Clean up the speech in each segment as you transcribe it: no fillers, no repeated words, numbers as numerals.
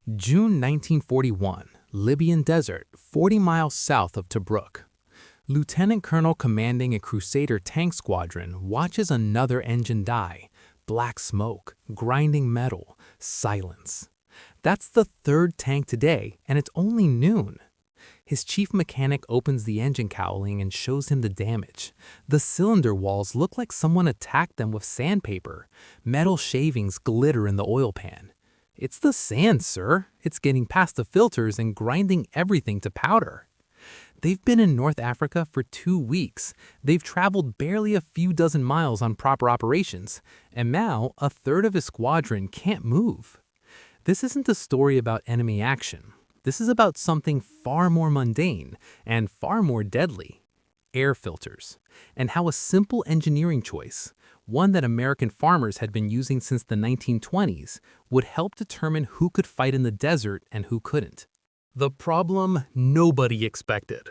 June 1941, Libyan desert, 40 miles south of Tobruk. Lieutenant Colonel commanding a Crusader tank squadron watches another engine die. Black smoke, grinding metal, silence. That's the third tank today, and it's only noon. His chief mechanic opens the engine cowling and shows him the damage. The cylinder walls look like someone attacked them with sandpaper. Metal shavings glitter in the oil pan. "It's the sand, sir. It's getting past the filters and grinding everything to powder." They've been in North Africa for 2 weeks. They've traveled barely a few dozen miles on proper operations, and now a third of his squadron can't move. This isn't a story about enemy action. This is about something far more mundane and far more deadly: air filters, and how a simple engineering choice, one that American farmers had been using since the 1920s, would help determine who could fight in the desert and who couldn't. The problem nobody expected.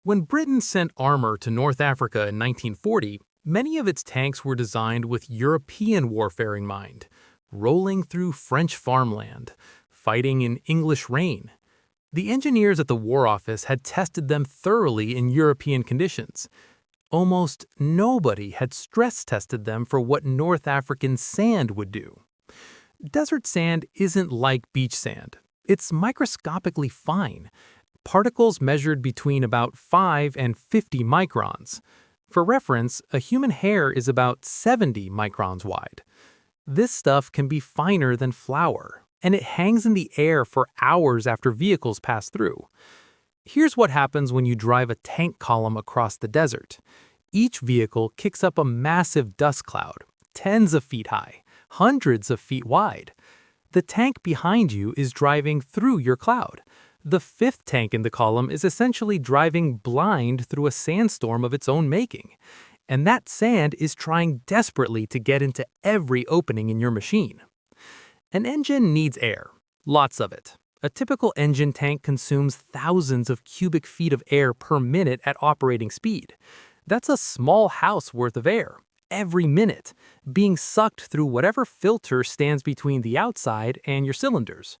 When Britain sent armor to North Africa in 1940, many of its tanks were designed with European warfare in mind, rolling through French farmland, fighting in English rain. The engineers at the War Office had tested them thoroughly in European conditions. Almost nobody had stress tested them for what North African sand would do. Desert sand isn't like beach sand. It's microscopically fine, particles measured between about 5 and 50 microns. For reference, a human hair is about 70 microns wide. This stuff can be finer than flour, and it hangs in the air for hours after vehicles pass through. Here's what happens when you drive a tank column across the desert. Each vehicle kicks up a massive dust cloud, tens of feet high, hundreds of feet wide. The tank behind you is driving through your cloud. The fifth tank in the column is essentially driving blind through a sandstorm of its own making. And that sand is trying desperately to get into every opening in your machine. An engine needs air, lots of it. A typical engine tank consumes thousands of cubic feet of air per minute at operating speed. That's a small house worth of air, every minute, being sucked through whatever filter stands between the outside and your cylinders.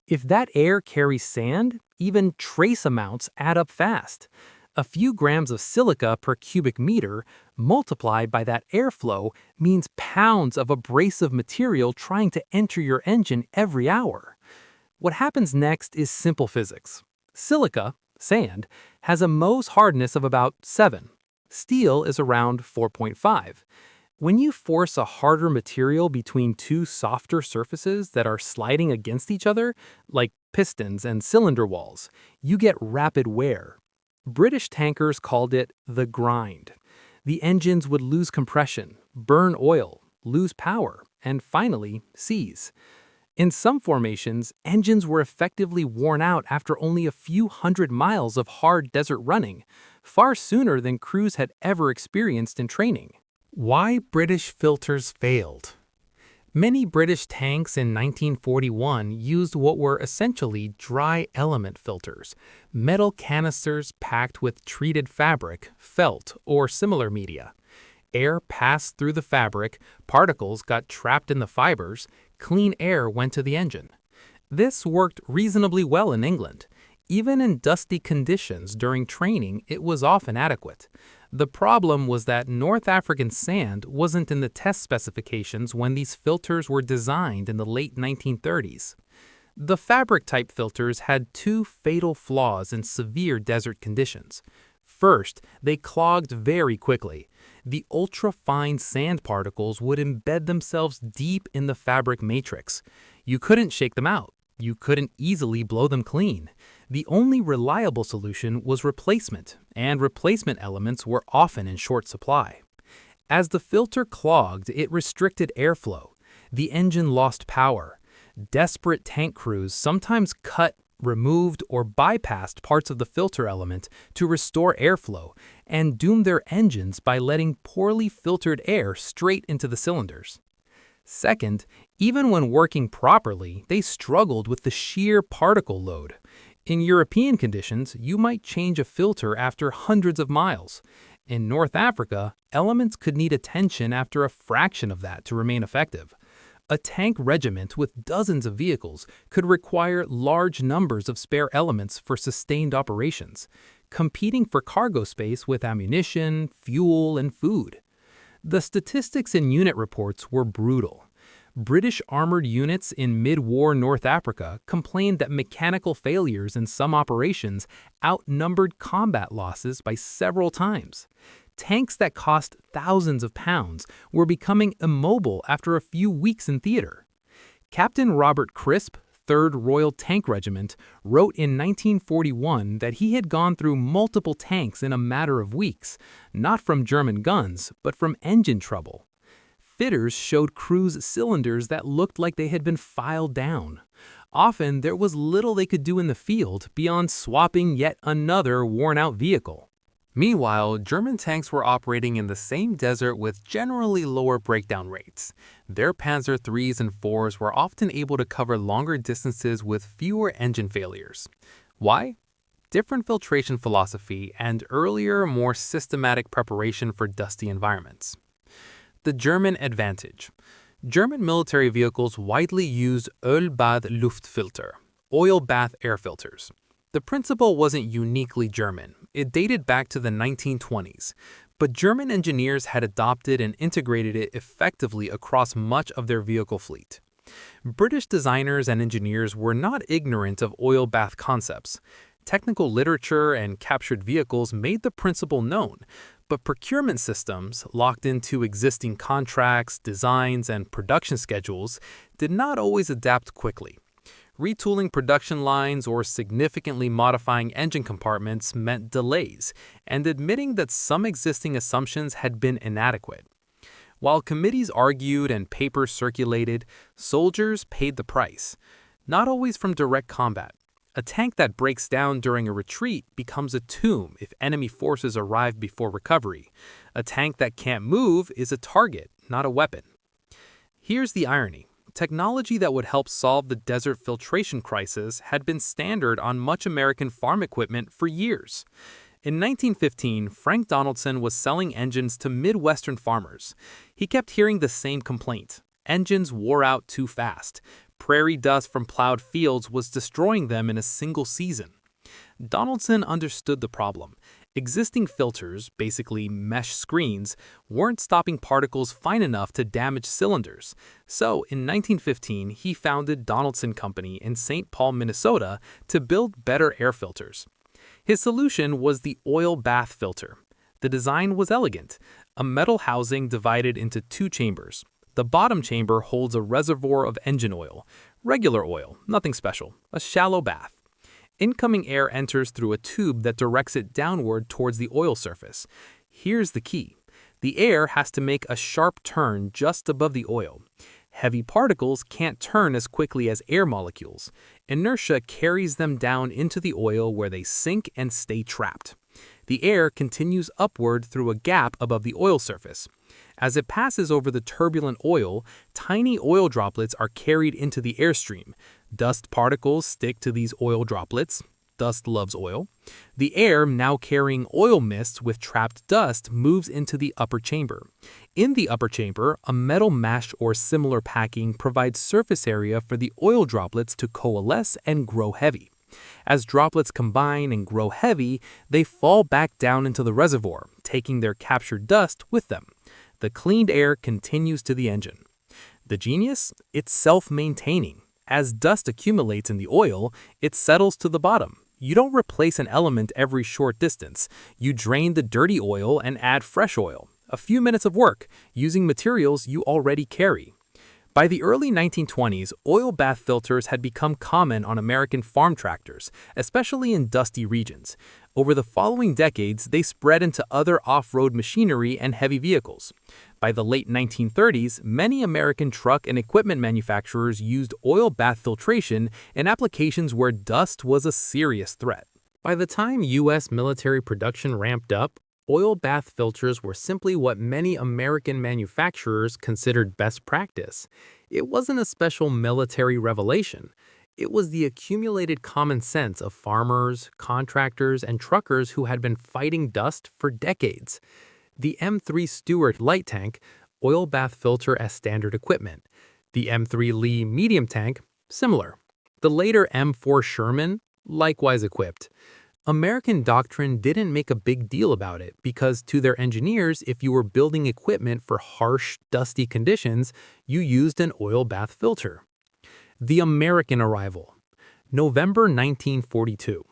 If that air carries sand, even trace amounts add up fast. A few grams of silica per cubic meter multiplied by that airflow means pounds of abrasive material trying to enter your engine every hour. What happens next is simple physics. Silica, sand, has a Mohs hardness of about 7. Steel is around 4.5. When you force a harder material between two softer surfaces that are sliding against each other, like pistons and cylinder walls, you get rapid wear. British tankers called it the grind. The engines would lose compression, burn oil, lose power, and finally seize. In some formations, engines were effectively worn out after only a few hundred miles of hard desert running, far sooner than crews had ever experienced in training. Why British filters failed. Many British tanks in 1941 used what were essentially dry element filters, metal canisters packed with treated fabric, felt, or similar media. Air passed through the fabric, particles got trapped in the fibers, clean air went to the engine. This worked reasonably well in England. Even in dusty conditions during training, it was often adequate. The problem was that North African sand wasn't in the test specifications when these filters were designed in the late 1930s. The fabric-type filters had 2 fatal flaws in severe desert conditions. First, they clogged very quickly. The ultra-fine sand particles would embed themselves deep in the fabric matrix. You couldn't shake them out. You couldn't easily blow them clean. The only reliable solution was replacement, and replacement elements were often in short supply. As the filter clogged, it restricted airflow. The engine lost power. Desperate tank crews sometimes cut, removed, or bypassed parts of the filter element to restore airflow and doomed their engines by letting poorly filtered air straight into the cylinders. Second, even when working properly, they struggled with the sheer particle load. In European conditions, you might change a filter after hundreds of miles. In North Africa, elements could need attention after a fraction of that to remain effective. A tank regiment with dozens of vehicles could require large numbers of spare elements for sustained operations, competing for cargo space with ammunition, fuel, and food. The statistics in unit reports were brutal. British armored units in mid-war North Africa complained that mechanical failures in some operations outnumbered combat losses by several times. Tanks that cost thousands of pounds were becoming immobile after a few weeks in theater. Captain Robert Crisp, 3rd Royal Tank Regiment, wrote in 1941 that he had gone through multiple tanks in a matter of weeks, not from German guns, but from engine trouble. Fitters showed crews cylinders that looked like they had been filed down. Often, there was little they could do in the field beyond swapping yet another worn-out vehicle. Meanwhile, German tanks were operating in the same desert with generally lower breakdown rates. Their Panzer IIIs and IVs were often able to cover longer distances with fewer engine failures. Why? Different filtration philosophy and earlier, more systematic preparation for dusty environments. The German advantage. German military vehicles widely used Ölbad-Luftfilter, oil bath air filters. The principle wasn't uniquely German. It dated back to the 1920s, but German engineers had adopted and integrated it effectively across much of their vehicle fleet. British designers and engineers were not ignorant of oil bath concepts. Technical literature and captured vehicles made the principle known, but procurement systems, locked into existing contracts, designs, and production schedules, did not always adapt quickly. Retooling production lines or significantly modifying engine compartments meant delays, and admitting that some existing assumptions had been inadequate. While committees argued and papers circulated, soldiers paid the price, not always from direct combat. A tank that breaks down during a retreat becomes a tomb if enemy forces arrive before recovery. A tank that can't move is a target, not a weapon. Here's the irony. Technology that would help solve the desert filtration crisis had been standard on much American farm equipment for years. In 1915, Frank Donaldson was selling engines to Midwestern farmers. He kept hearing the same complaint. Engines wore out too fast. Prairie dust from plowed fields was destroying them in a single season. Donaldson understood the problem. Existing filters, basically mesh screens, weren't stopping particles fine enough to damage cylinders. So, in 1915, he founded Donaldson Company in St. Paul, Minnesota, to build better air filters. His solution was the oil bath filter. The design was elegant, a metal housing divided into two chambers. The bottom chamber holds a reservoir of engine oil, regular oil, nothing special, a shallow bath. Incoming air enters through a tube that directs it downward towards the oil surface. Here's the key. The air has to make a sharp turn just above the oil. Heavy particles can't turn as quickly as air molecules. Inertia carries them down into the oil where they sink and stay trapped. The air continues upward through a gap above the oil surface. As it passes over the turbulent oil, tiny oil droplets are carried into the airstream. Dust particles stick to these oil droplets. Dust loves oil. The air, now carrying oil mist with trapped dust, moves into the upper chamber. In the upper chamber, a metal mesh or similar packing provides surface area for the oil droplets to coalesce and grow heavy. As droplets combine and grow heavy, they fall back down into the reservoir, taking their captured dust with them. The cleaned air continues to the engine. The genius? It's self-maintaining. As dust accumulates in the oil, it settles to the bottom. You don't replace an element every short distance. You drain the dirty oil and add fresh oil. A few minutes of work, using materials you already carry. By the early 1920s, oil bath filters had become common on American farm tractors, especially in dusty regions. Over the following decades, they spread into other off-road machinery and heavy vehicles. By the late 1930s, many American truck and equipment manufacturers used oil bath filtration in applications where dust was a serious threat. By the time U.S. military production ramped up, oil bath filters were simply what many American manufacturers considered best practice. It wasn't a special military revelation. It was the accumulated common sense of farmers, contractors, and truckers who had been fighting dust for decades. The M3 Stewart light tank, oil bath filter as standard equipment. The M3 Lee medium tank, similar. The later M4 Sherman, likewise equipped. American doctrine didn't make a big deal about it because to their engineers, if you were building equipment for harsh, dusty conditions, you used an oil bath filter. The American arrival. November 1942.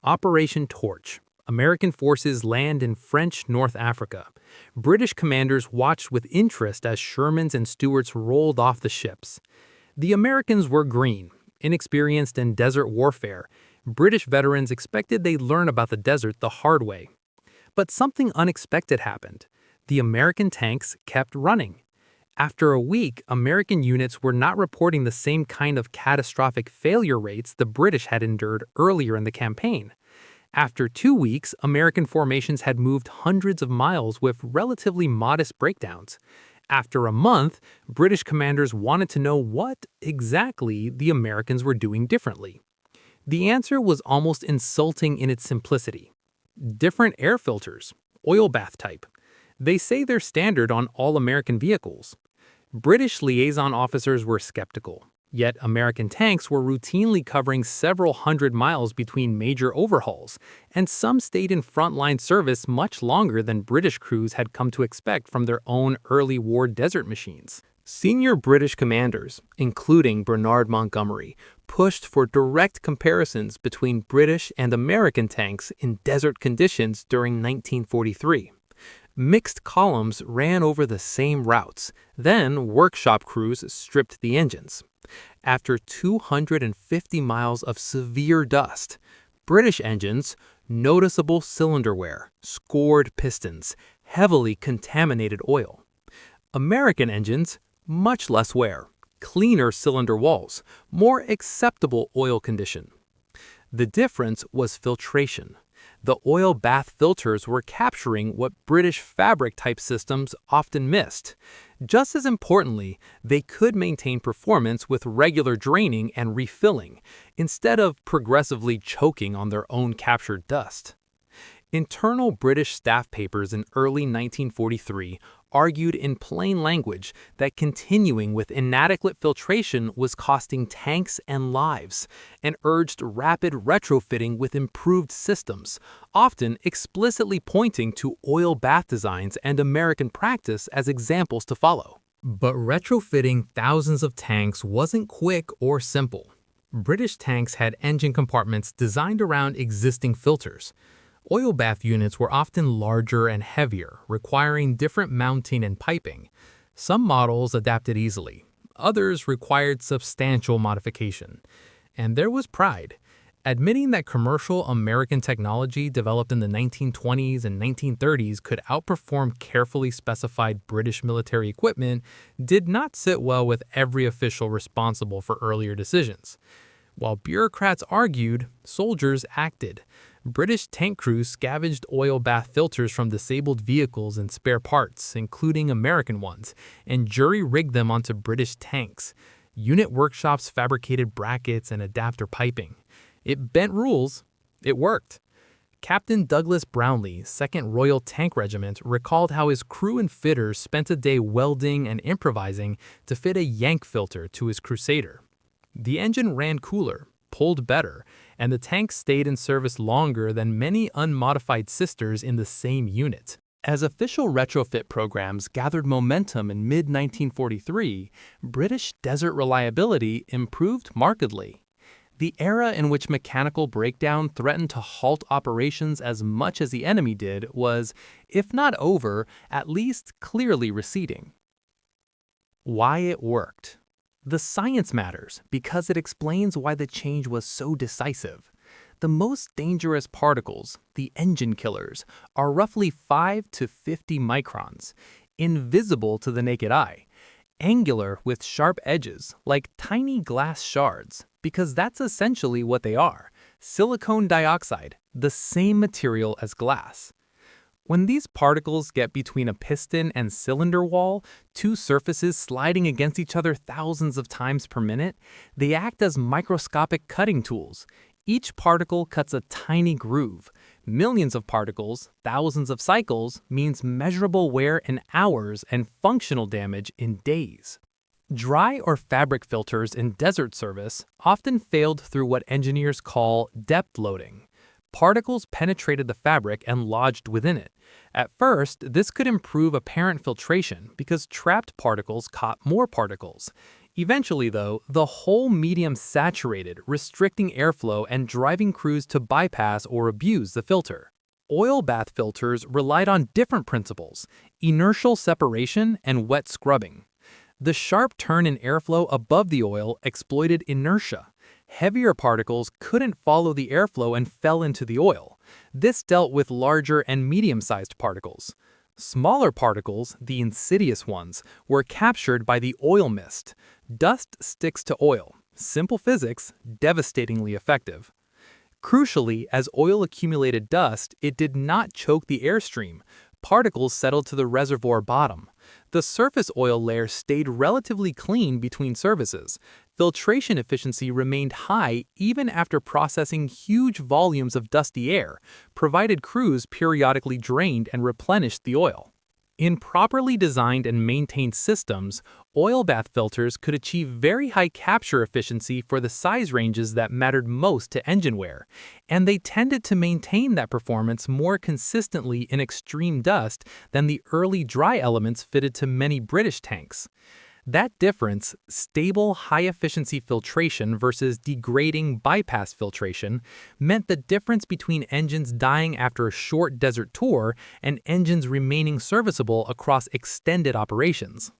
Operation Torch. American forces land in French North Africa. British commanders watched with interest as Shermans and Stuarts rolled off the ships. The Americans were green, inexperienced in desert warfare. British veterans expected they'd learn about the desert the hard way. But something unexpected happened. The American tanks kept running. After a week, American units were not reporting the same kind of catastrophic failure rates the British had endured earlier in the campaign. After 2 weeks, American formations had moved hundreds of miles with relatively modest breakdowns. After a month, British commanders wanted to know what exactly the Americans were doing differently. The answer was almost insulting in its simplicity. Different air filters, oil bath type. They say they're standard on all American vehicles. British liaison officers were skeptical, yet American tanks were routinely covering several hundred miles between major overhauls, and some stayed in frontline service much longer than British crews had come to expect from their own early war desert machines. Senior British commanders, including Bernard Montgomery, pushed for direct comparisons between British and American tanks in desert conditions during 1943. Mixed columns ran over the same routes, then workshop crews stripped the engines. After 250 miles of severe dust, British engines, noticeable cylinder wear, scored pistons, heavily contaminated oil. American engines, much less wear, cleaner cylinder walls, more acceptable oil condition. The difference was filtration. The oil bath filters were capturing what British fabric-type systems often missed. Just as importantly, they could maintain performance with regular draining and refilling, instead of progressively choking on their own captured dust. Internal British staff papers in early 1943 argued in plain language that continuing with inadequate filtration was costing tanks and lives, and urged rapid retrofitting with improved systems, often explicitly pointing to oil bath designs and American practice as examples to follow. But retrofitting thousands of tanks wasn't quick or simple. British tanks had engine compartments designed around existing filters. Oil bath units were often larger and heavier, requiring different mounting and piping. Some models adapted easily. Others required substantial modification. And there was pride. Admitting that commercial American technology developed in the 1920s and 1930s could outperform carefully specified British military equipment did not sit well with every official responsible for earlier decisions. While bureaucrats argued, soldiers acted. British tank crews scavenged oil bath filters from disabled vehicles and spare parts, including American ones, and jury-rigged them onto British tanks. Unit workshops fabricated brackets and adapter piping. It bent rules. It worked. Captain Douglas Brownlee, 2nd Royal Tank Regiment, recalled how his crew and fitters spent a day welding and improvising to fit a Yank filter to his Crusader. The engine ran cooler, pulled better, and the tank stayed in service longer than many unmodified sisters in the same unit. As official retrofit programs gathered momentum in mid-1943, British desert reliability improved markedly. The era in which mechanical breakdown threatened to halt operations as much as the enemy did was, if not over, at least clearly receding. Why it worked. The science matters because it explains why the change was so decisive. The most dangerous particles, the engine killers, are roughly 5 to 50 microns, invisible to the naked eye, angular with sharp edges, like tiny glass shards, because that's essentially what they are, silicon dioxide, the same material as glass. When these particles get between a piston and cylinder wall, two surfaces sliding against each other thousands of times per minute, they act as microscopic cutting tools. Each particle cuts a tiny groove. Millions of particles, thousands of cycles, means measurable wear in hours and functional damage in days. Dry or fabric filters in desert service often failed through what engineers call depth loading. Particles penetrated the fabric and lodged within it. At first, this could improve apparent filtration because trapped particles caught more particles. Eventually, though, the whole medium saturated, restricting airflow and driving crews to bypass or abuse the filter. Oil bath filters relied on different principles: inertial separation and wet scrubbing. The sharp turn in airflow above the oil exploited inertia. Heavier particles couldn't follow the airflow and fell into the oil. This dealt with larger and medium-sized particles. Smaller particles, the insidious ones, were captured by the oil mist. Dust sticks to oil. Simple physics, devastatingly effective. Crucially, as oil accumulated dust, it did not choke the airstream. Particles settled to the reservoir bottom. The surface oil layer stayed relatively clean between services. Filtration efficiency remained high even after processing huge volumes of dusty air, provided crews periodically drained and replenished the oil. In properly designed and maintained systems, oil bath filters could achieve very high capture efficiency for the size ranges that mattered most to engine wear, and they tended to maintain that performance more consistently in extreme dust than the early dry elements fitted to many British tanks. That difference, stable, high-efficiency filtration versus degrading bypass filtration, meant the difference between engines dying after a short desert tour and engines remaining serviceable across extended operations.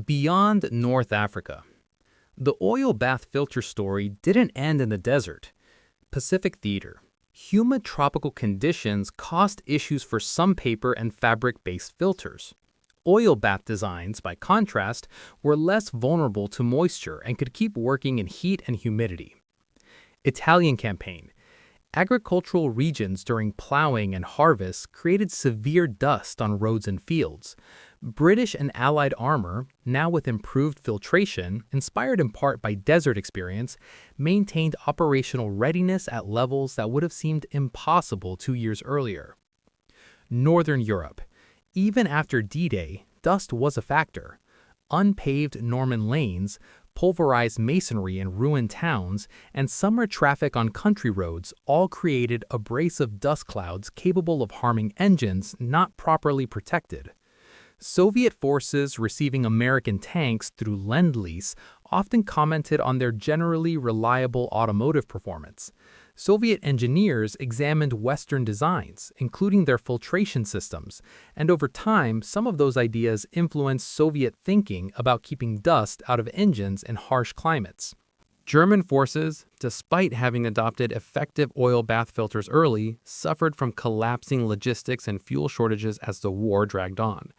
Beyond North Africa. The oil bath filter story didn't end in the desert. Pacific Theater. Humid tropical conditions caused issues for some paper and fabric-based filters. Oil bath designs, by contrast, were less vulnerable to moisture and could keep working in heat and humidity. Italian campaign. Agricultural regions during plowing and harvest created severe dust on roads and fields. British and Allied armor, now with improved filtration, inspired in part by desert experience, maintained operational readiness at levels that would have seemed impossible 2 years earlier. Northern Europe. Even after D-Day, dust was a factor. Unpaved Norman lanes, pulverized masonry in ruined towns, and summer traffic on country roads all created abrasive dust clouds capable of harming engines not properly protected. Soviet forces receiving American tanks through Lend-Lease often commented on their generally reliable automotive performance. Soviet engineers examined Western designs, including their filtration systems, and over time, some of those ideas influenced Soviet thinking about keeping dust out of engines in harsh climates. German forces, despite having adopted effective oil bath filters early, suffered from collapsing logistics and fuel shortages as the war dragged on.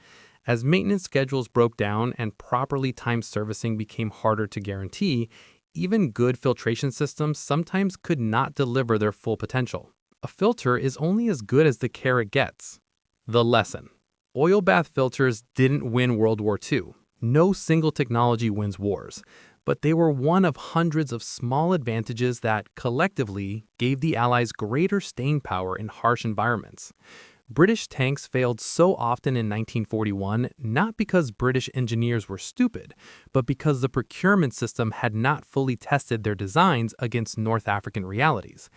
As maintenance schedules broke down and properly timed servicing became harder to guarantee, even good filtration systems sometimes could not deliver their full potential. A filter is only as good as the care it gets. The lesson. Oil bath filters didn't win World War II. No single technology wins wars, but they were one of hundreds of small advantages that, collectively, gave the Allies greater staying power in harsh environments. British tanks failed so often in 1941 not because British engineers were stupid, but because the procurement system had not fully tested their designs against North African realities.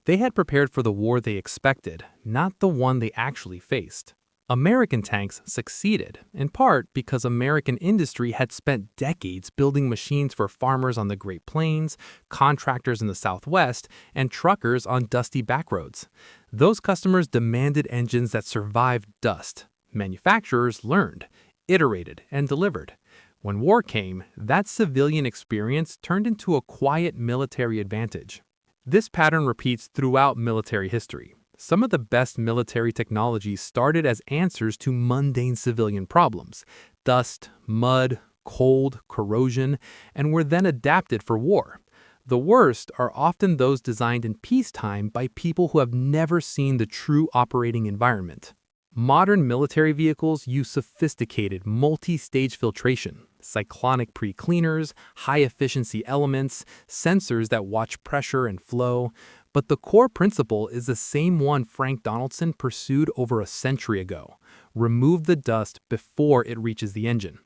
They had prepared for the war they expected, not the one they actually faced. American tanks succeeded, in part because American industry had spent decades building machines for farmers on the Great Plains, contractors in the Southwest, and truckers on dusty backroads. Those customers demanded engines that survived dust. Manufacturers learned, iterated, and delivered. When war came, that civilian experience turned into a quiet military advantage. This pattern repeats throughout military history. Some of the best military technologies started as answers to mundane civilian problems: dust, mud, cold, corrosion, and were then adapted for war. The worst are often those designed in peacetime by people who have never seen the true operating environment. Modern military vehicles use sophisticated multi-stage filtration, cyclonic pre-cleaners, high-efficiency elements, sensors that watch pressure and flow, but the core principle is the same one Frank Donaldson pursued over a century ago: remove the dust before it reaches the engine.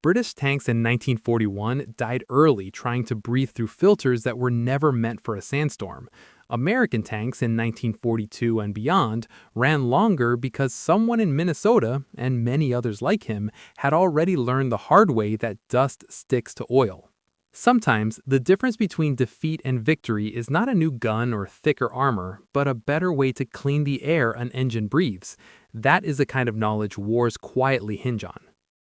British tanks in 1941 died early trying to breathe through filters that were never meant for a sandstorm. American tanks in 1942 and beyond ran longer because someone in Minnesota, and many others like him, had already learned the hard way that dust sticks to oil. Sometimes, the difference between defeat and victory is not a new gun or thicker armor, but a better way to clean the air an engine breathes. That is the kind of knowledge wars quietly hinge on.